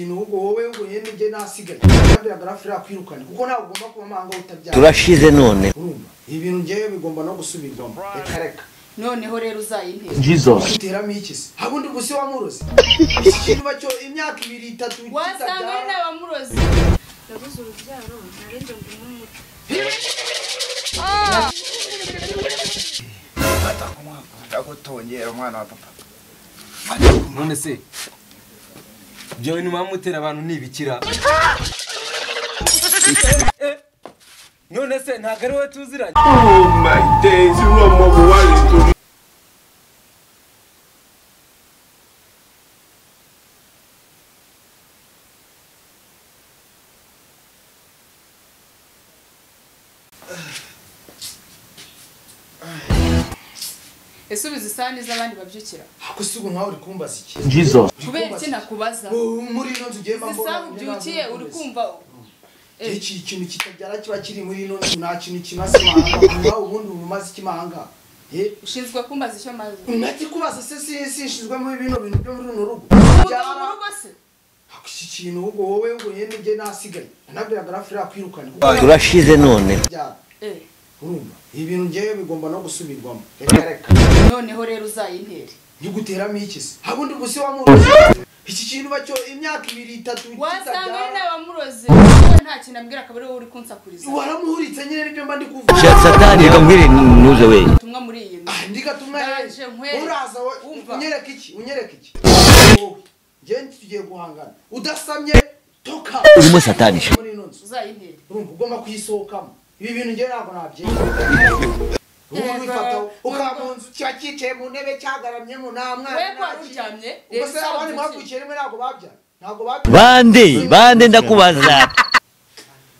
kintu ubwo wowe ngo yene nge nasigaye kandi yagarafira kwirukana kuko ntabwo ugomba kuba manga utabyara turashize none ibintu ngewe bigomba no gusubirwamo reka noneho rero uzayintera Jesus uteramo ikisi habundi gusi wamurozi ikintu bacyo imyaka 2 3 wasanga ari n'abamurozi yabuze urubyaro ntarende ngo n'umuti ata kumwa ndagutongera umwana wa papa none se byo ni mamutera abantu nibikira none se ntago ari we tuziranye Oh my days, you are more worried to me. ese ubizi isani z'abandi babyukira akusigo nkaho uri kumbaza iki Jesus kubera iki nakubaza muri ino nzu giye mbona isaha ubyukiye uri kumva iki kintu kitabyara kiba kiri muri ino nzu nta kintu kimaze mahanga ubundi umaze ikimahanga ushinzwe kumbaza icyo maze ngati kubaza se sishizwe muri bino bintu byo muri runo rugo mu rugo se iki kintu ubwo wowe ngo yene nge nasigaye nabyo yagarafira kwirukana turashize none urumva ibintu ngewe bigomba no gusubirwamo reka noneho rero uzayintera niguteramo ikisi habundi gusi wamurozi iki kintu bacyo imyaka 2 3 wasanga ari n'abamurozi nta kintu ambwira akabari wowe uri kunsakuriza waramuhuritse nyine nibyo mba ndi kuvuga satani ngambire nuze we tumwa muri iyi ndigatumwa yaje nkwere uraza unyereka iki nge tugiye guhangana udasamye toka urimo satani muri ino nzu uzayintera urumva ugomba kuyisohokamo ibi bintu nge ntabwo nabye ubifata ukamunzu cyakicaye mu ntebe cyagaramyemo nta mwana we kwa ruryamye ubose abandi mwavukiye rimwe ntabwo babya bande ndakubaza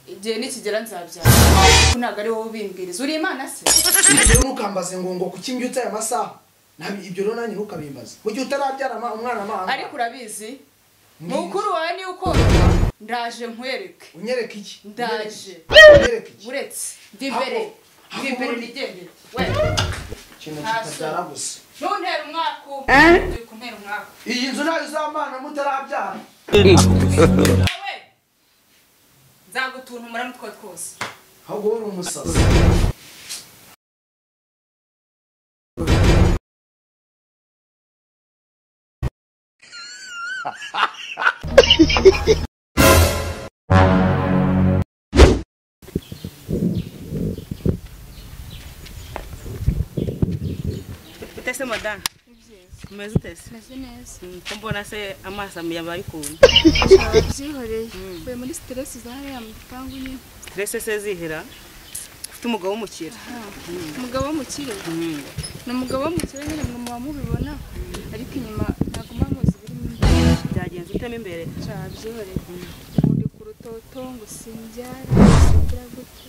igihe nikigera nzabyara kuko ntabwo ari wowe ubimbwiriza uri imana se ibyo ntukambaze ngo kuki mbyutse aya masaha ibyo rero nanjye ntukabimbaze mu gihe utarabyara umwana amahanga ariko urabizi mukuru wawe ni uko ndaje nkwereke unyereke iki ndaje unyereke iki uretse dimbere nigendere we kintu kitabyara gusa ntuntera umwaku uri kuntera umwaku iyi nzu nayo uzamana mutarabyara we nzagutuntumura mutwe twose ahubwo uri umusazi Utese madame umeze utese meze neza ko mbona se amaso yabaye ukuntu byihoreye we muri stress zahariya mu gipangu nyine stress se zihera ufite umugabo w'umukire umugabo w'umukire ni umugabo w'umukire nyine mwe muba mubibona ariko inyuma ntabwo muzi birimo byagenze utema imbere byihoreye ubundi ku rutoto ngo sinbyara gute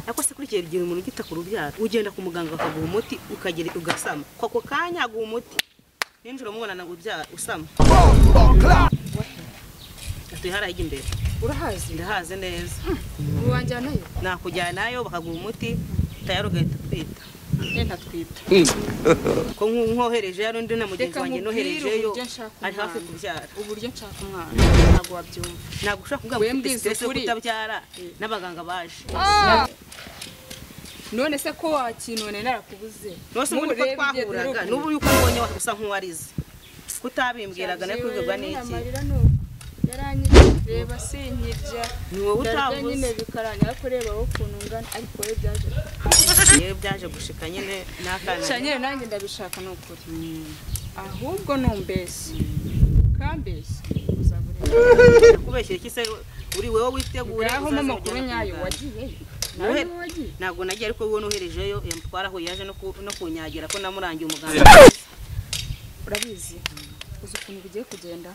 ako se kurikiye igihe umuntu ugita ku rubyaro ugenda ku muganga bakaguha umuti ukagera ugasama kwako kanya aguha umuti ninjoro mubonana ubyara usama atuyihara ijya imbere urahazi ndahaze neza uwanjyanayo nakujyanayo bakaguha umuti tayari ugahita twita ntatwita ko nkohereje yari undi na mugenzi wanjye noherejeyo ari hafi kubyara uburyo nshaka umwana ntabwo wabyumva ntabwo ushaka kuvuga ngo ufite stress yo kutabyara n'abaganga baje none se ko wakinone narakubuze nose ubundi ko twahuraga n'ubu yuko mbonye usa nk'uwarize kutabimbwiraga no kubwirwa n'iki reba sinkirya ni wowe utavuze nyine bikaranya ariko reba wowe ukuntu ungana ariko we byaje gushika nyine n'akana cyane nanjye ndabishaka n'ukuri ahubwo numbese kambese uzabure kubeshyira iki se uri wewe witegura aho mama kuru nyayo wagiye ntabwo nagiye ariko wowe noherejeyo twarahuye yaje no kunyagira ko namurangiye umuganga urabizi uzi ukuntu bigiye kugenda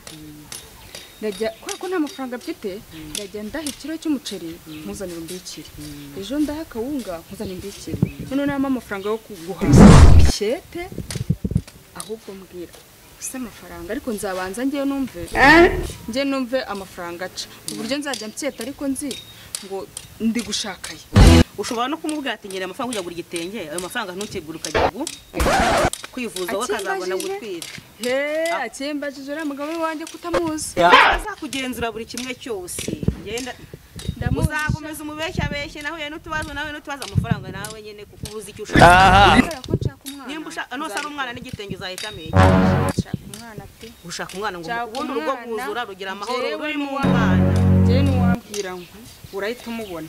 ndajya ko nta mafaranga mfite ndajya ndaha ikiro cy'umuceri mpuzanira umbikire ejo ndaha akawunga mpuzanira umbikire none nta amafaranga yo kuguhaza ikete ahubwo mbwira use amafaranga ariko nzabanza njye numve amafaranga aca uburyo nzajya mbyeta ariko nzi ngo ndi gushakaye ushobora no kumubwira ati ngira amafaranga ujya gura igitenge ayo mafaranga ntukigura ukajya kwivuza wakazabona gutwira akimbajije uriya mugabo wanjye kutamuzi azakugenzura buri kimwe cyose ngenda uzagomeza umubeshya nahuye n'utubazo amafaranga nawe nyene kuko ubuzi icyo ushaka nimba ushaka no sara umwana n'igitenge uzahita amenya ushaka umwana ngo ubundi urugo bwuzura rugira amahoro ruri mu mwana je niwambwira ngo urahita umubona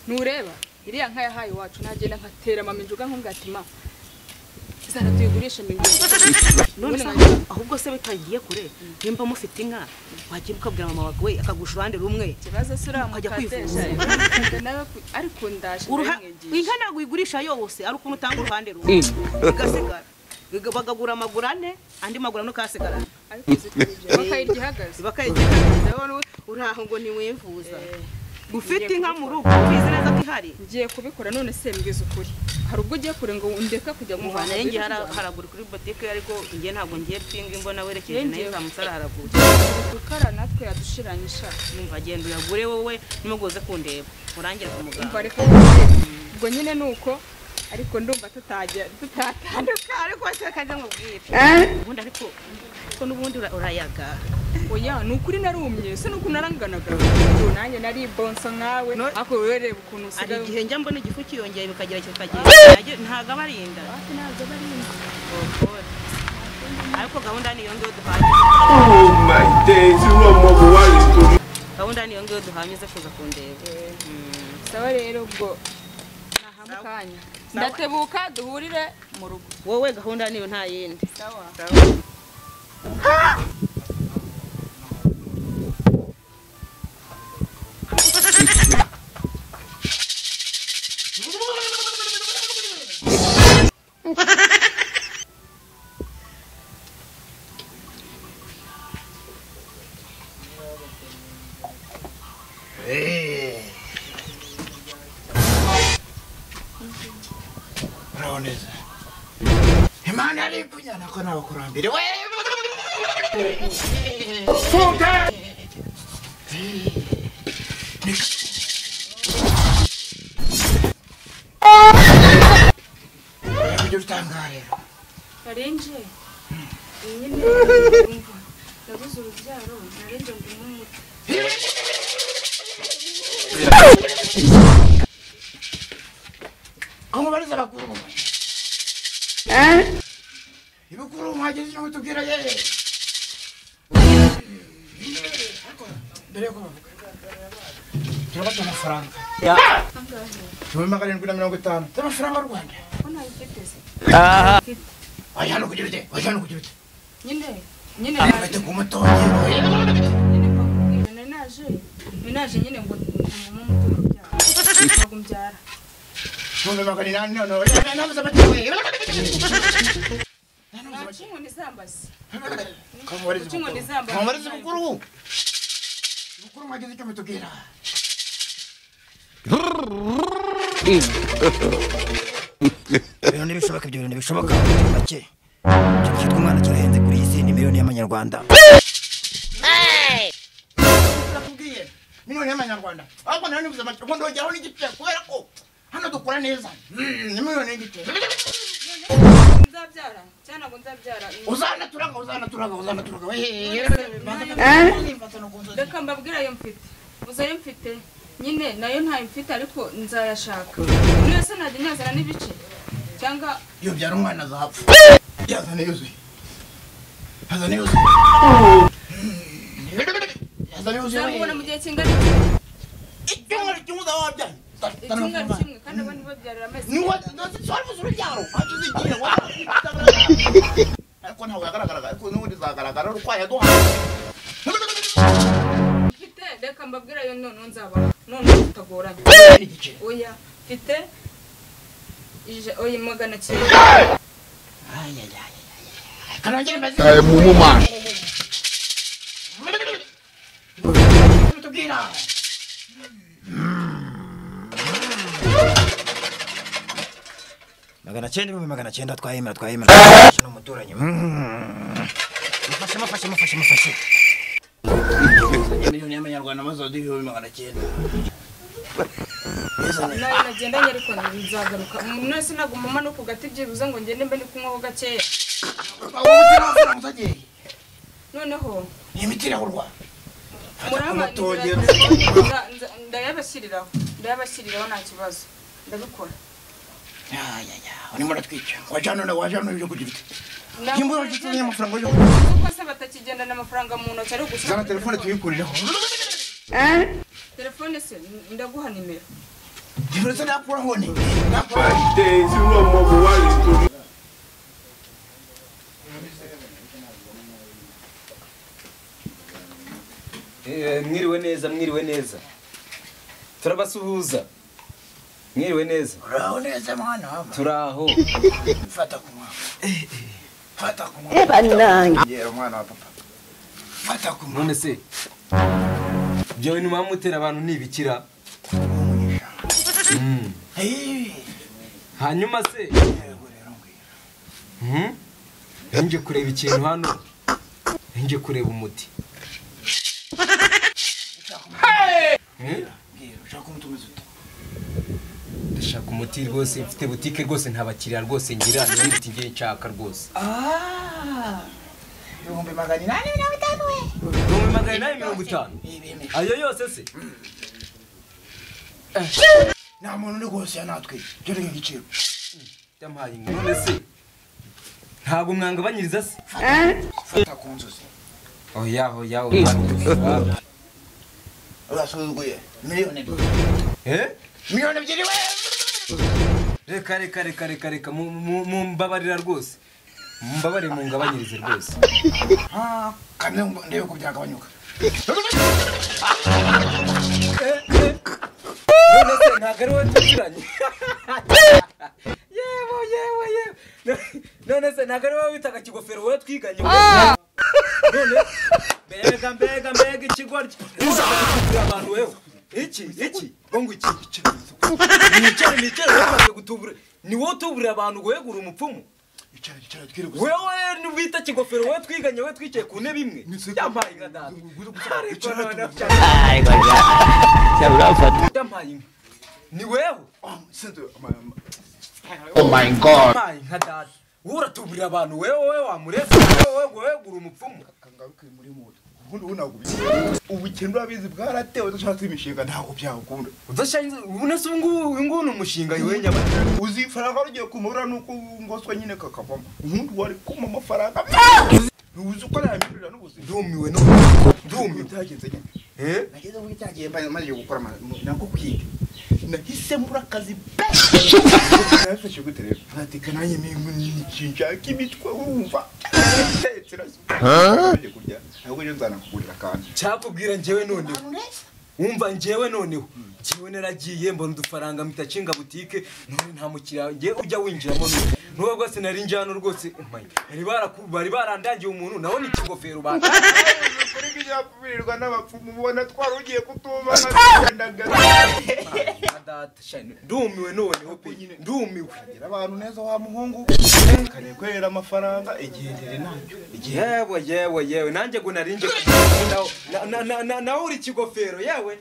nureba iriya nka yahaye wacu nagenda nkatera maminjuga nkungatima zara tuyigurisha none ahubwo se bitagiye kure nimba mufite inka wagiye ukabwira mama wawe akagusha urande rumwe kibazo sura ukajya kwivuza ariko ndaje inka ntabwo uyigurisha yose ari ukuntu utanga uruhande rumwe igasigara bagagura amagurane andi magurane ukasigara bakayigihagaze uraho ngo ntiwimvuza ufite inka mu rugo ubizi neza ko ihari ngiye kubikora none se mbwiza ukuri hari ubwo ugiye kure ngo ndeka kujya muvana ngiye haragura kuri boutique ariko ngiye ntabwo ngiye twinga imbona werekeje nayo kamusara haragura dukara natwe yadushiranyisha numva genda uyagure wowe nimugoze kundeba urangire ku muganga ubwo nyine nuko ariko ndumva tutatanduka ariko cyakaje ngubwire ubundi ariko ko nubundi urayaga oya nukuri narumye se nuko naranganaga nanjye nari bonsa nkawe ako werebe ukuntu ari igihe njya mbona igifu kiyongeye bikagira kikagira ntaga barinda ariko gahunda niyo ngiyo duhanye Oh my days, gahunda niyo ngiyo duhanye ze kuza kundeba sawa rero ubwo nahamukanya ndatebuka duhurire mu rugo wowe gahunda niyo nta yindi sawa Roneza Imana ari kunyana ko nabakurambire we Fuka Ibyo bitangare Karenje nyine umva ndabuze urubyaro narenje ndumuti Como bariza bakuru Ibukuru mwageze cyo tubwira ye Mbere ko bavuga Turabata amafaranga Tuma 750 Amafaranga y'u Rwanda Ona ifiteze Wajana kugira ute nyine Abete ku mutonye naje nyine ngo umubyara umbyara Tuma 800 no nabuza batewe Chingo ni zambasi Kamwariza bukuru mwageze cyo mutubwira Ibyo ntibishoboka make cyitwa umwana kirahenze kuri isi ni miliyoni y'amanyarwanda Nakubwiye miliyoni y'amanyarwanda ahubwo nari nivuze make ngo ndongeraho n'igice kubera ko hano dukora neza ni miliyoni y'igice nzabyara cyane ngo nzabyara uzanaturaga reka mbabwira yo mfite uzayo mfite nyine nayo ntayo mfite ariko nzayashaka niyo se najya nyazana n'ibice cyangwa iyo byara umwana azapfa yazane yuzuye nzamubona mu gihe kingana icyumweru kimwe uzaba wabyaye icyumweru kimwe kandi abandi babyarira amezi ariko ntabwo yagaragaraga ariko n'ubundi zagaragara urwaye aduhaye mfite reka mbabwira yo none nzaba none tutagoranye oya mfite oya 900 kanongere mbaze tubwira Magana cyenda twayemera no muturanye mufashe miliyoni y'amanyarwanda mazodi 900 nayo nagendanye ariko nzagaruka mwese naguma no kugati byibuze ngo ngende mbe ndi kunywa ho gakeya noneho ni imiti irahurwa ndayabashyiriraho nta kibazo ndabikora urimo uratwica wajyana ibyo kugira ute Kimbo ufite amafaranga yo kuko se batakigendana amafaranga mu ntoki ari gushaka zana telefone tuyikurireho telefone se ndaguha nimero Ndivyo nakura hone mwiriwe neza turabasuhuza mwiriwe neza uraho neza mwana turaho fata kumwa banange yero mwana wa papa fata kumwa none se byo bintu mamutera abantu nibikira hanyuma se nje kureba ikintu hano nje kureba umuti ndashaka umuti rwose mfite butike rwose ntabakiriya rwose ngira niyo muti ngiye nshaka rwose 850 ayo yose se nta muntu uri rwose natwe dore nk'igiciro cyamaye none se ntabwo mwangabanyiriza se fata ku nzozi oya urasuzuguye miliyoni miliyoni ebyiri we reka mumbabarira rwose mumbabarire mungabanyirize rwose kandi ndebe ko byagabanyuka none se ntabwo ari wowe tuziranye yewe none se ntabwo ari wowe witaga kigofero wowe twiganye none mbega ikigoryi abantu wewe iki bongo iki nicare wowe gutubura ni wowe utuburira abantu wegura umupfumu icara twirego wewe nubita kigofero wowe twiganye wowe twicaye ku ntebe imwe yampaye nka data yampaye ni wewe oh my god nka data uratuburira abantu wewe wamureze wewe wegura umupfumu kangaruke muri moto ubundi unagubiye ubukendo abizi bwaratewe dushatse imishinga ntago byakunda udashanze ubunese ngunu umushinga yenya uzi faranga rugiye kumura nuko ngoswa nyine kakavamo ubundi wari kuma amafaranga uzi uko namirira n'ubuzima ndumiwe byagenze nageze muri cyagiye maze gukora nako kwiga nahise mbura akazi nafashe gute rero ntatika nanjye nshaka imitwe wumva kurya ahubwo rero nzanakugurira kandi cyakubwira njyewe noneho wumva njyewe noneho kiwe naragiye mbona udufaranga mitacinga butike none nta mukiriya ngiye ujya winjiramo n'ubwo rwose nari njyano rwose bari barandangiye umuntu naho ni ikigofero kuri bijyakubirirwa n'abapfumu ubona twarugiye kutuba ndumiwe noneho pe ndumiwe abantu neza wa muhungu kane kwera amafaranga igihendere nacyo yewe nanjye ngo narinje nawe uri ikigofero yewe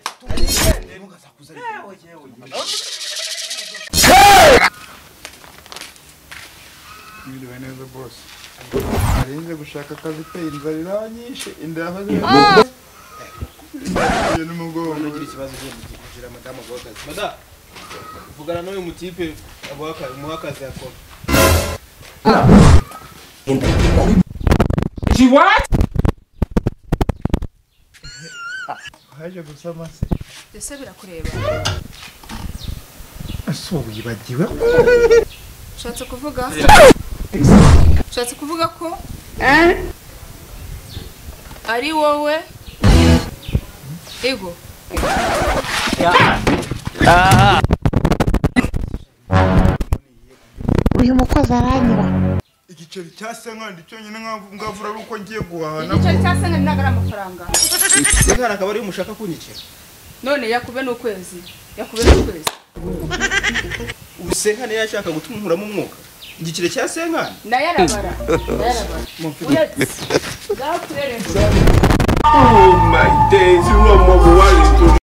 Mwiriwe neza boss. Arinze gushaka akazi pe inzara iranyishe inda yahoze. N'umugongo ugira ikibazo cyo kugira madamu abokazi. Mada. Vugana n'uyu mutipe abokazi muhakazi yakora. She what? Haje gusama se. Ese birakureba. Aso wibagiwe. Shatse kuvuga ko ari wowe ego uyu mukozi aranyira igiceri cyase nkandi cyonyine ngavura ruko ngiye guhana igiceri cyase nkandi nagara amafaranga Senkana akaba ari umushaka kunyikira none yakube n'ukwezi Senkana yashaka gutumuramo umwuka igicire cya Senkana nayarabara Oh my days, you are more